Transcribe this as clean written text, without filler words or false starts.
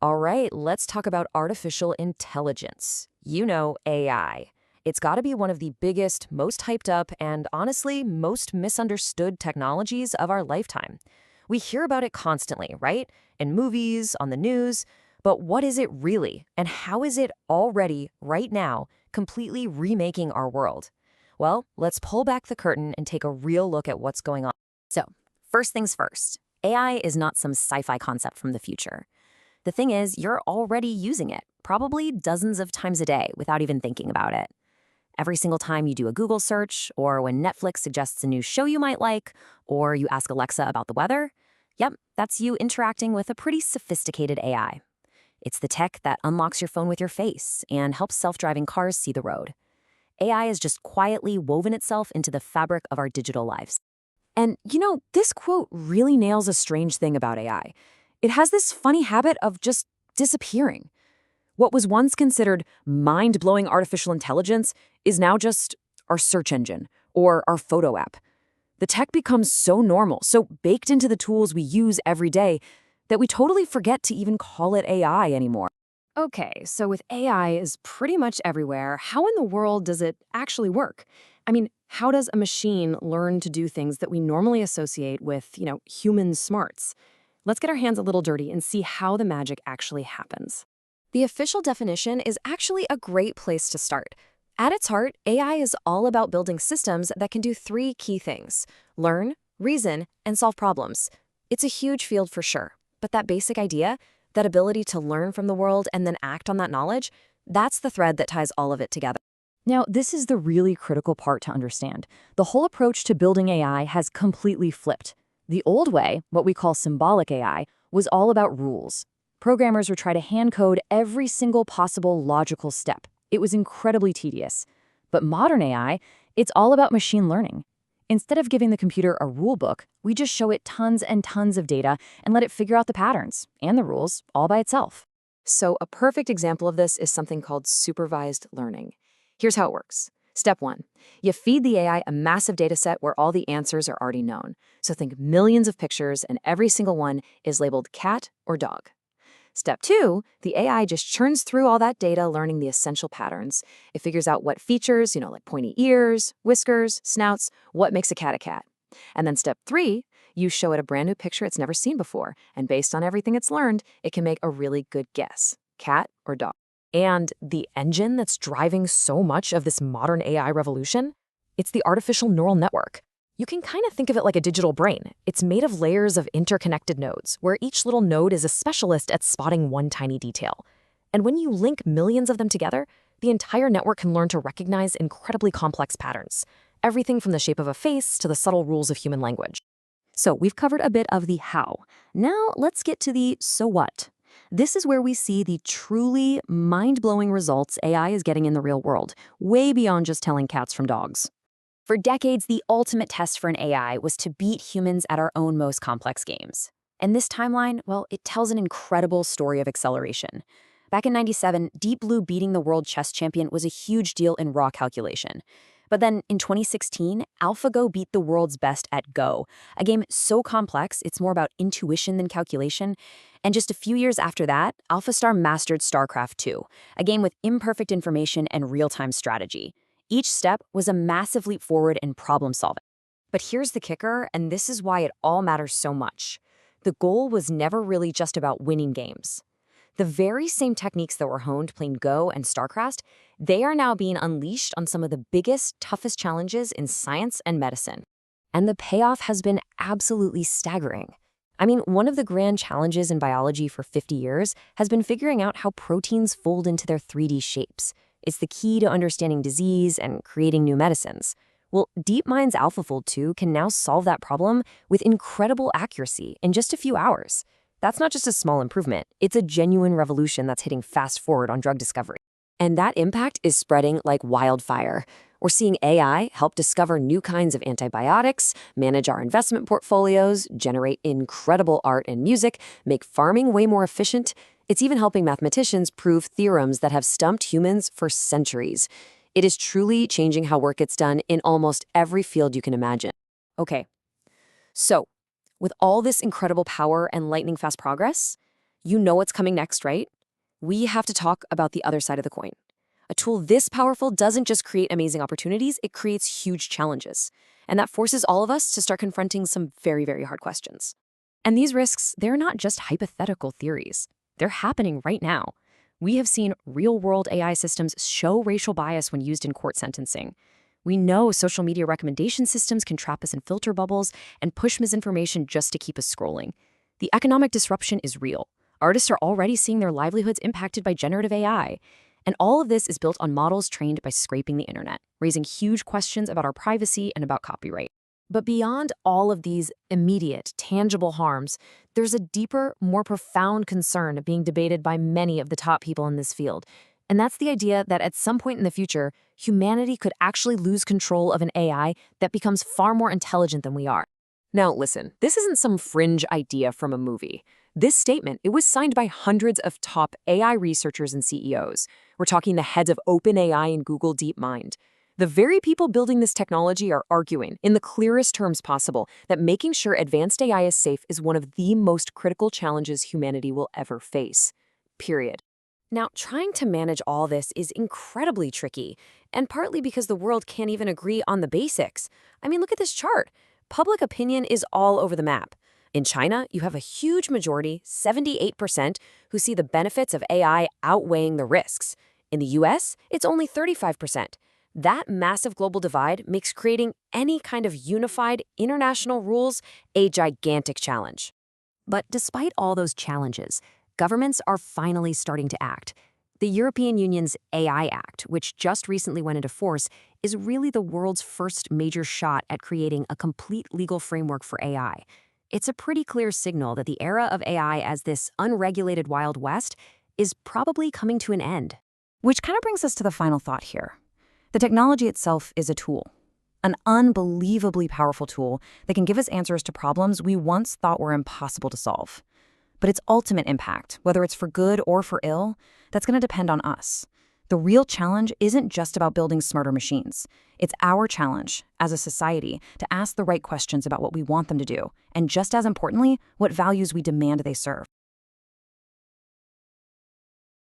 All right, let's talk about artificial intelligence. You know, AI. It's got to be one of the biggest, most hyped up, and honestly, most misunderstood technologies of our lifetime. We hear about it constantly, right? In movies, on the news. But what is it really? And how is it already, right now, completely remaking our world? Well, let's pull back the curtain and take a real look at what's going on. So, first things first, AI is not some sci fi concept from the future. The thing is, you're already using it, probably dozens of times a day without even thinking about it. Every single time you do a Google search, or when Netflix suggests a new show you might like, or you ask Alexa about the weather, yep, that's you interacting with a pretty sophisticated AI. It's the tech that unlocks your phone with your face and helps self-driving cars see the road. AI has just quietly woven itself into the fabric of our digital lives. And, this quote really nails a strange thing about AI. It has this funny habit of just disappearing. What was once considered mind-blowing artificial intelligence is now just our search engine or our photo app. The tech becomes so normal, so baked into the tools we use every day, that we totally forget to even call it AI anymore. Okay, so with AI is pretty much everywhere, how in the world does it actually work? I mean, how does a machine learn to do things that we normally associate with, human smarts? Let's get our hands a little dirty and see how the magic actually happens. The official definition is actually a great place to start. At its heart, AI is all about building systems that can do three key things: learn, reason, and solve problems. It's a huge field for sure, but that basic idea, that ability to learn from the world and then act on that knowledge, that's the thread that ties all of it together. Now, this is the really critical part to understand. The whole approach to building AI has completely flipped. The old way, what we call symbolic AI, was all about rules. Programmers would try to hand code every single possible logical step. It was incredibly tedious. But modern AI, it's all about machine learning. Instead of giving the computer a rule book, we just show it tons and tons of data and let it figure out the patterns and the rules all by itself. So a perfect example of this is something called supervised learning. Here's how it works. Step one, you feed the AI a massive data set where all the answers are already known. So think millions of pictures and every single one is labeled cat or dog. Step two, the AI just churns through all that data, learning the essential patterns. It figures out what features, like pointy ears, whiskers, snouts, what makes a cat a cat. And then step three, you show it a brand new picture it's never seen before. And based on everything it's learned, it can make a really good guess, cat or dog. And the engine that's driving so much of this modern AI revolution? It's the artificial neural network. You can kind of think of it like a digital brain. It's made of layers of interconnected nodes, where each little node is a specialist at spotting one tiny detail. And when you link millions of them together, the entire network can learn to recognize incredibly complex patterns, everything from the shape of a face to the subtle rules of human language. So we've covered a bit of the how. Now let's get to the so what. This is where we see the truly mind-blowing results AI is getting in the real world, way beyond just telling cats from dogs. For decades, the ultimate test for an AI was to beat humans at our own most complex games. And this timeline, well, it tells an incredible story of acceleration. Back in '97, Deep Blue beating the world chess champion was a huge deal in raw calculation. But then in 2016, AlphaGo beat the world's best at Go, a game so complex it's more about intuition than calculation. And just a few years after that, AlphaStar mastered StarCraft 2, a game with imperfect information and real-time strategy. Each step was a massive leap forward in problem solving. But here's the kicker, and this is why it all matters so much. The goal was never really just about winning games. The very same techniques that were honed playing Go and StarCraft, they are now being unleashed on some of the biggest, toughest challenges in science and medicine. And the payoff has been absolutely staggering. I mean, one of the grand challenges in biology for 50 years has been figuring out how proteins fold into their 3D shapes. It's the key to understanding disease and creating new medicines. Well, DeepMind's AlphaFold 2 can now solve that problem with incredible accuracy in just a few hours. That's not just a small improvement, it's a genuine revolution that's hitting fast forward on drug discovery. And that impact is spreading like wildfire. We're seeing AI help discover new kinds of antibiotics, manage our investment portfolios, generate incredible art and music, make farming way more efficient. It's even helping mathematicians prove theorems that have stumped humans for centuries. It is truly changing how work gets done in almost every field you can imagine. Okay, so with all this incredible power and lightning-fast progress, You know what's coming next, right? We have to talk about the other side of the coin. A tool this powerful doesn't just create amazing opportunities, it creates huge challenges. And that forces all of us to start confronting some very, very hard questions. And these risks, they're not just hypothetical theories. They're happening right now. We have seen real-world AI systems show racial bias when used in court sentencing. We know social media recommendation systems can trap us in filter bubbles and push misinformation just to keep us scrolling. The economic disruption is real. Artists are already seeing their livelihoods impacted by generative AI. And all of this is built on models trained by scraping the internet, raising huge questions about our privacy and about copyright. But beyond all of these immediate, tangible harms, there's a deeper, more profound concern being debated by many of the top people in this field. And that's the idea that at some point in the future, humanity could actually lose control of an AI that becomes far more intelligent than we are. Now, listen, this isn't some fringe idea from a movie. This statement, it was signed by hundreds of top AI researchers and CEOs. We're talking the heads of OpenAI and Google DeepMind. The very people building this technology are arguing, in the clearest terms possible, that making sure advanced AI is safe is one of the most critical challenges humanity will ever face. Period. Now, trying to manage all this is incredibly tricky, and partly because the world can't even agree on the basics. I mean, look at this chart. Public opinion is all over the map. In China, you have a huge majority, 78%, who see the benefits of AI outweighing the risks. In the US, it's only 35%. That massive global divide makes creating any kind of unified international rules a gigantic challenge. But despite all those challenges, governments are finally starting to act. The European Union's AI Act, which just recently went into force, is really the world's first major shot at creating a complete legal framework for AI. It's a pretty clear signal that the era of AI as this unregulated Wild West is probably coming to an end. Which kind of brings us to the final thought here. The technology itself is a tool, an unbelievably powerful tool that can give us answers to problems we once thought were impossible to solve. But its ultimate impact, whether it's for good or for ill, that's going to depend on us. The real challenge isn't just about building smarter machines. It's our challenge, as a society, to ask the right questions about what we want them to do, and just as importantly, what values we demand they serve.